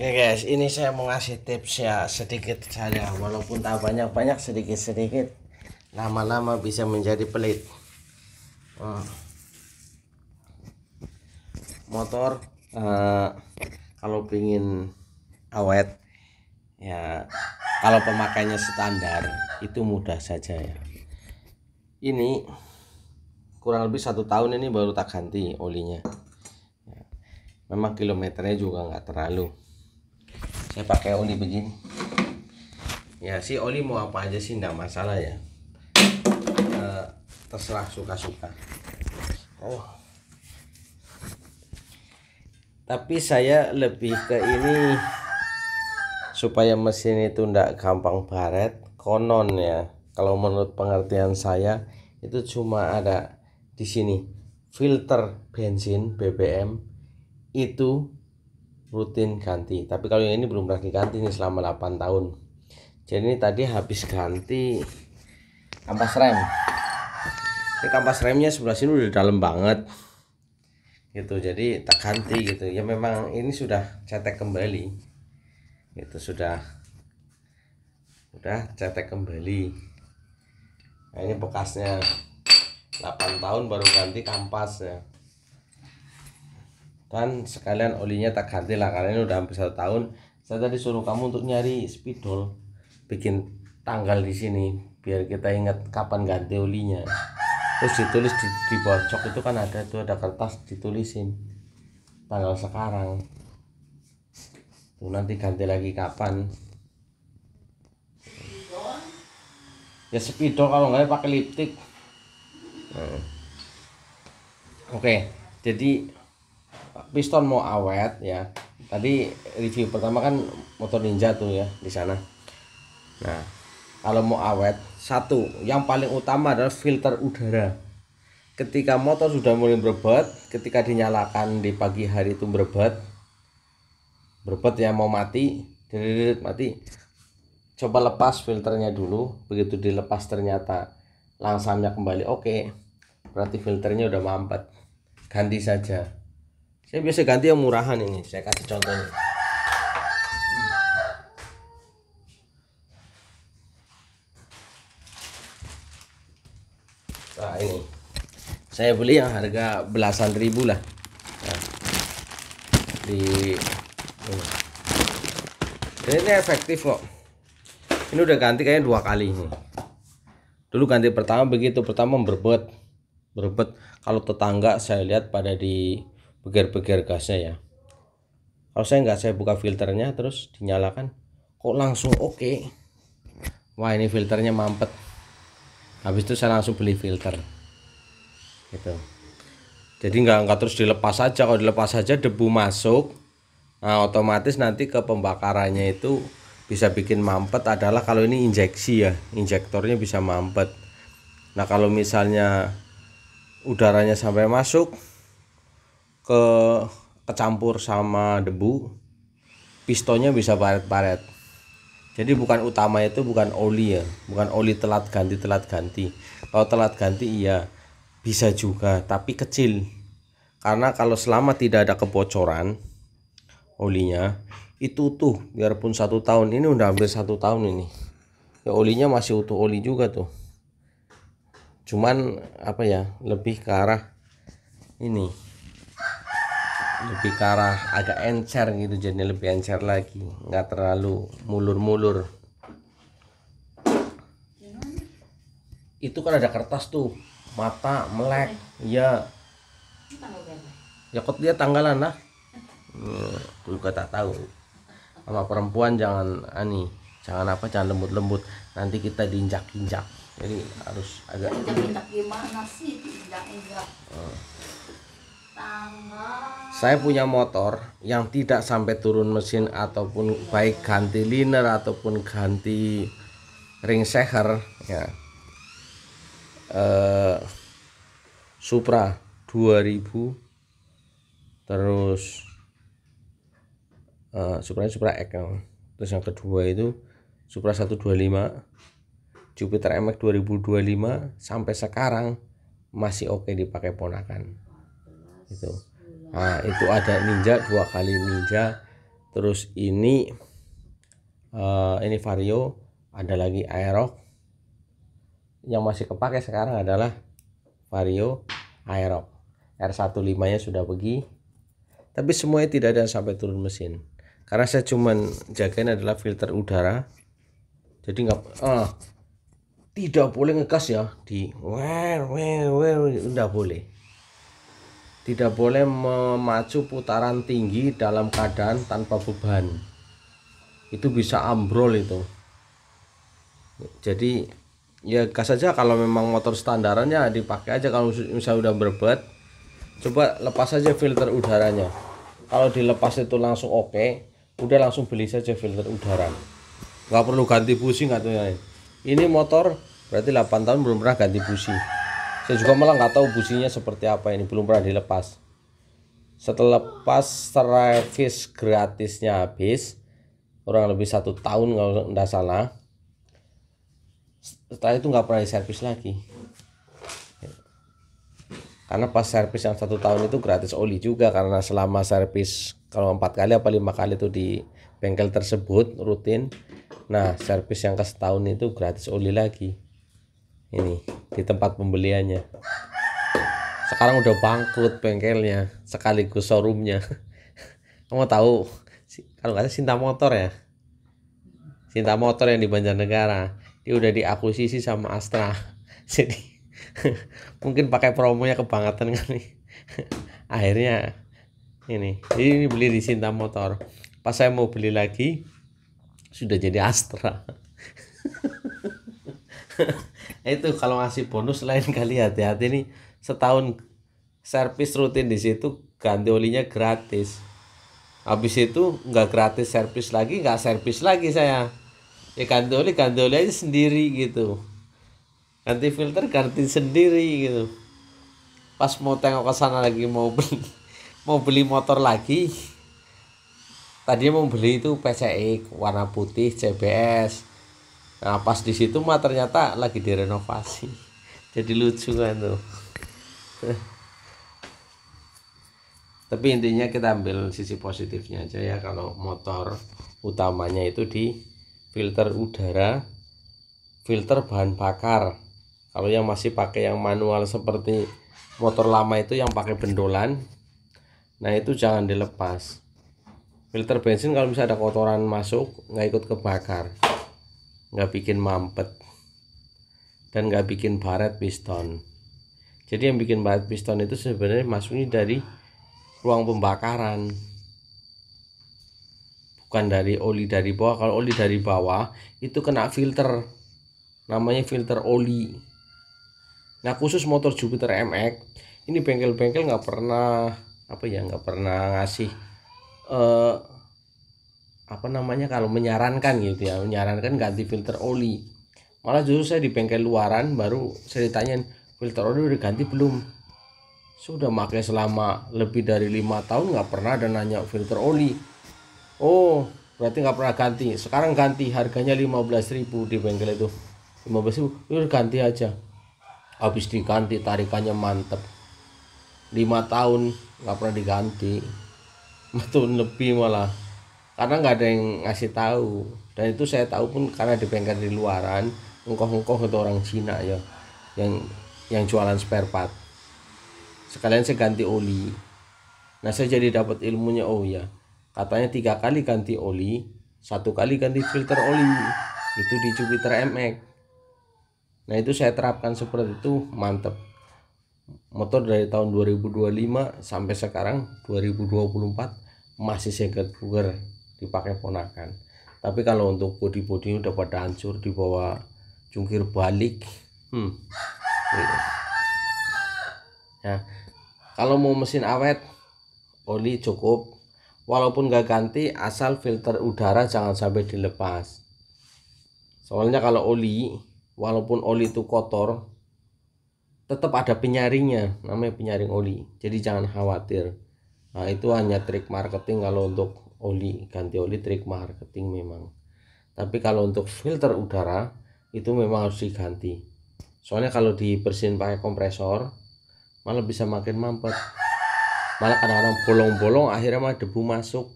Oke guys, ini saya mau ngasih tips ya sedikit saja, walaupun tak banyak-banyak, sedikit-sedikit lama-lama bisa menjadi pelit. Motor kalau pingin awet ya, kalau pemakaiannya standar itu mudah saja ya. Ini kurang lebih 1 tahun ini baru tak ganti olinya. Memang kilometernya juga nggak terlalu. Saya pakai oli begini ya, si oli mau apa aja sih enggak masalah ya, terserah suka-suka. Tapi saya lebih ke ini supaya mesin itu enggak gampang baret. Konon ya, kalau menurut pengertian saya itu cuma ada di sini filter bensin BBM itu rutin ganti, tapi kalau yang ini belum pernah diganti nih selama 8 tahun. Jadi ini tadi habis ganti kampas rem. Ini kampas remnya sebelah sini udah dalam banget gitu, jadi tak ganti gitu ya. Memang ini sudah cetek kembali itu, sudah cetek kembali. Nah, ini bekasnya 8 tahun baru ganti kampasnya. Dan sekalian olinya tak ganti lah, karena ini udah hampir 1 tahun. Saya tadi suruh kamu untuk nyari spidol, bikin tanggal di sini biar kita ingat kapan ganti olinya. Terus ditulis di bawah jok itu kan ada tuh, ada kertas ditulisin tanggal sekarang. Tuh nanti ganti lagi kapan. Ya spidol, kalau nggak pakai lipstick. Oke, jadi piston mau awet ya. Tadi review pertama kan motor Ninja tuh ya di sana. Nah, kalau mau awet, satu yang paling utama adalah filter udara. Ketika motor sudah mulai berebet, ketika dinyalakan di pagi hari itu berebet ya, mau mati, mati. Coba lepas filternya dulu. Begitu dilepas ternyata langsamnya kembali oke, berarti filternya udah mampet. Ganti saja. Saya biasa ganti yang murahan ini, saya kasih contohnya. Nah ini, saya beli yang harga belasan ribu lah. Nah, ini efektif kok. Ini udah ganti kayaknya 2 kali nih. Dulu ganti pertama begitu, pertama berebet. Kalau tetangga saya lihat pada di beger-beger gasnya ya. Kalau saya nggak, saya buka filternya terus dinyalakan, kok langsung oke. Wah ini filternya mampet. Habis itu saya langsung beli filter gitu. Jadi nggak terus dilepas saja. Kalau dilepas saja debu masuk, nah otomatis nanti ke pembakarannya itu bisa bikin mampet. Adalah kalau ini injeksi ya, injektornya bisa mampet. Nah kalau misalnya udaranya sampai masuk kecampur sama debu, pistonnya bisa baret-baret. Jadi bukan utama itu bukan oli ya, bukan oli telat ganti. Kalau telat ganti iya bisa juga, tapi kecil. Karena kalau selama tidak ada kebocoran olinya itu tuh, biarpun 1 tahun, ini udah hampir 1 tahun ini ya, olinya masih utuh oli juga tuh. Cuman apa ya, lebih ke arah ini, lebih ke arah agak encer gitu, jadi lebih encer lagi, nggak terlalu mulur-mulur. Itu kan ada kertas tuh, mata melek ya, kok dia tanggalan lah. Juga tak tahu, sama perempuan jangan jangan lembut-lembut, nanti kita diinjak-injak. Jadi harus agak gimana sih diinjak-injak. Saya punya motor yang tidak sampai turun mesin, ataupun baik ganti liner ataupun ganti ring seher ya. Supra 2000, terus Supra X ya. Terus yang kedua itu Supra 125, Jupiter MX 2025, sampai sekarang masih oke dipakai ponakan itu. Nah itu ada Ninja 2 kali Ninja, Terus ini Vario, ada lagi Aerox. Yang masih kepake sekarang adalah Vario Aerox. R15 nya sudah pergi, tapi semuanya tidak ada sampai turun mesin, karena saya cuman jagain adalah filter udara. Jadi tidak boleh ngegas ya, di nggak boleh. Tidak boleh memacu putaran tinggi dalam keadaan tanpa beban, itu bisa ambrol itu. Jadi ya gas saja, kalau memang motor standarannya dipakai aja. Kalau misalnya udah berbet, coba lepas saja filter udaranya. Kalau dilepas itu langsung oke, udah langsung beli saja filter udara, nggak perlu ganti busi nggak tuh ya. Ini motor berarti 8 tahun belum pernah ganti busi. Saya juga malah nggak tahu businya seperti apa, ini belum pernah dilepas. Setelah lepas servis gratisnya habis, kurang lebih 1 tahun kalau nggak salah. Setelah itu nggak pernah diservis lagi, karena pas servis yang 1 tahun itu gratis oli juga, karena selama servis kalau 4 kali apa 5 kali itu di bengkel tersebut rutin. Nah servis yang ke setahun itu gratis oli lagi, ini di tempat pembeliannya. Sekarang udah bangkrut bengkelnya sekaligus showroomnya. Kamu tahu kalau nggak salah Sinta Motor ya, Sinta Motor yang di Banjarnegara, dia udah diakuisisi sama Astra. Jadi mungkin pakai promonya kebangetan kali. Akhirnya ini beli di Sinta Motor. Pas saya mau beli lagi sudah jadi Astra. Itu kalau ngasih bonus lain kali, hati-hati nih. Setahun servis rutin di situ, ganti olinya gratis. Habis itu nggak gratis servis lagi, nggak servis lagi saya. Ya ganti oli aja sendiri gitu. Ganti filter ganti sendiri gitu. Pas mau tengok ke sana lagi mau beli motor lagi. Tadinya mau beli itu PCX warna putih CBS. Nah pas di situ mah ternyata lagi direnovasi. Jadi lucu kan tuh. Tapi intinya kita ambil sisi positifnya aja ya. Kalau motor utamanya itu di filter udara, filter bahan bakar. Kalau yang masih pakai yang manual seperti motor lama itu yang pakai bendolan, nah itu jangan dilepas. Filter bensin kalau misalnya ada kotoran masuk nggak ikut kebakar, nggak bikin mampet, dan nggak bikin baret piston. Jadi yang bikin baret piston itu sebenarnya masuknya dari ruang pembakaran, bukan dari oli dari bawah. Kalau oli dari bawah itu kena filter, namanya filter oli. Nah khusus motor Jupiter MX ini bengkel-bengkel nggak pernah nggak pernah ngasih kalau menyarankan gitu ya, menyarankan ganti filter oli. Malah justru saya di bengkel luaran baru saya ditanyain, filter oli udah ganti belum? Sudah pakai selama lebih dari 5 tahun nggak pernah ada nanya filter oli. Oh berarti nggak pernah ganti. Sekarang ganti, harganya 15.000 di bengkel itu, 15.000, udah ganti aja. Habis diganti tarikannya mantep, 5 tahun nggak pernah diganti, 5 tahun lebih malah, karena nggak ada yang ngasih tahu. Dan itu saya tahu pun karena di bengkel di luaran, engkoh-engkoh itu orang Cina ya, yang jualan spare part. Sekalian saya ganti oli. Nah saya jadi dapat ilmunya, oh ya katanya 3 kali ganti oli, 1 kali ganti filter oli, itu di Jupiter MX. Nah itu saya terapkan seperti itu, mantep. Motor dari tahun 2025 sampai sekarang 2024 masih seger-buger dipakai ponakan. Tapi kalau untuk bodi-bodi udah pada hancur di bawah jungkir balik. Ya, kalau mau mesin awet, oli cukup. Walaupun gak ganti, asal filter udara jangan sampai dilepas. Soalnya kalau oli, walaupun oli itu kotor, tetap ada penyaringnya, namanya penyaring oli. Jadi jangan khawatir. Nah itu hanya trik marketing. Kalau untuk oli, ganti oli trik marketing memang. Tapi kalau untuk filter udara itu memang harus diganti. Soalnya kalau dibersihin pakai kompresor malah bisa makin mampet. Malah kadang-kadang bolong-bolong, akhirnya malah debu masuk.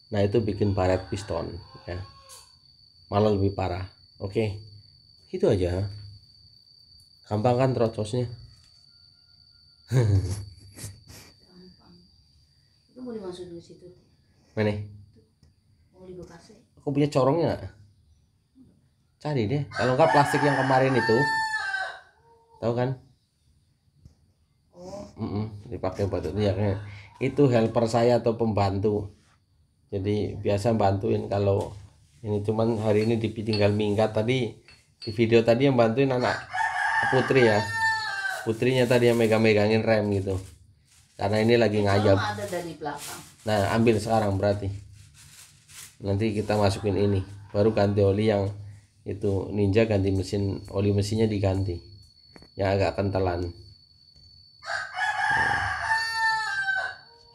Nah itu bikin baret piston ya, malah lebih parah. Oke, itu aja, gampang kan terocosnya. Gampang. Itu mau dimasukin ke situ. Mana? Mau di bekasnya. Aku punya corongnya nggak? Cari deh, kalau nggak plastik yang kemarin itu, tahu kan? Oh, Dipakai buat itu ya, itu helper saya atau pembantu, jadi biasa bantuin kalau ini. Cuman hari ini ditinggal minggat. Tadi di video tadi yang bantuin anak Putri ya, putrinya tadi yang megangin rem gitu, karena ini lagi ngayap. ada dari belakang. Nah ambil sekarang, berarti nanti kita masukin ini, baru ganti oli yang itu Ninja, ganti mesin, oli mesinnya diganti yang agak kentalan.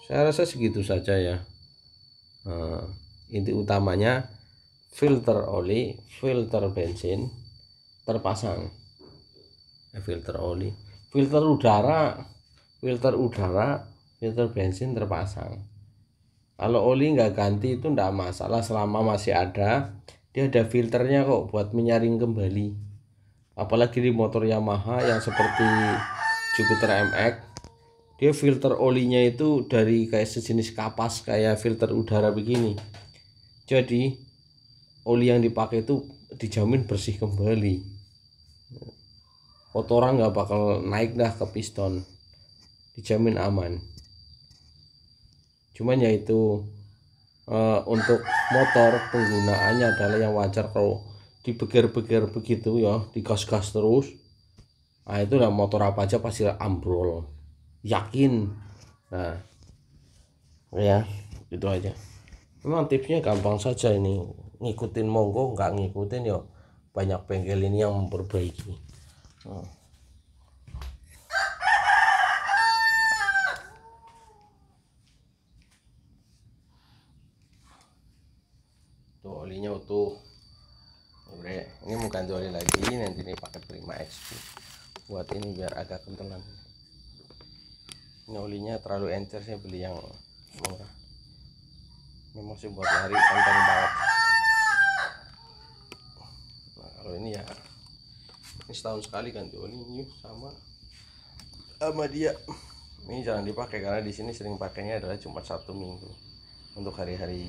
Saya rasa segitu saja ya. Inti utamanya filter oli, filter bensin terpasang, filter oli, filter udara, filter bensin terpasang. Kalau oli nggak ganti itu nggak masalah, selama masih ada, dia ada filternya kok buat menyaring kembali. Apalagi di motor Yamaha yang seperti Jupiter MX, dia filter olinya itu dari kayak sejenis kapas, kayak filter udara begini. Jadi oli yang dipakai itu dijamin bersih kembali, kotoran nggak bakal naik dah ke piston, dijamin aman. Cuman ya itu untuk motor penggunaannya adalah yang wajar. Kalau dibeger-beger begitu ya, digas-gas terus, nah itu lah motor apa aja pasti ambrol, yakin. Nah ya itu aja. Memang tipsnya gampang saja ini, ngikutin monggo, nggak ngikutin ya banyak bengkel ini yang memperbaiki. Tuh olinya utuh. Udah, ini mau ganti oli lagi, nanti ini pakai Prima XP buat ini biar agak kentelan. Ini olinya terlalu encer, saya beli yang murah. Memang sih buat lari kencang banget. Nah kalau ini ya, ini setahun sekali ganti oli new sama dia. Ini jangan dipakai karena di sini sering pakainya adalah cuma Sabtu Minggu untuk hari-hari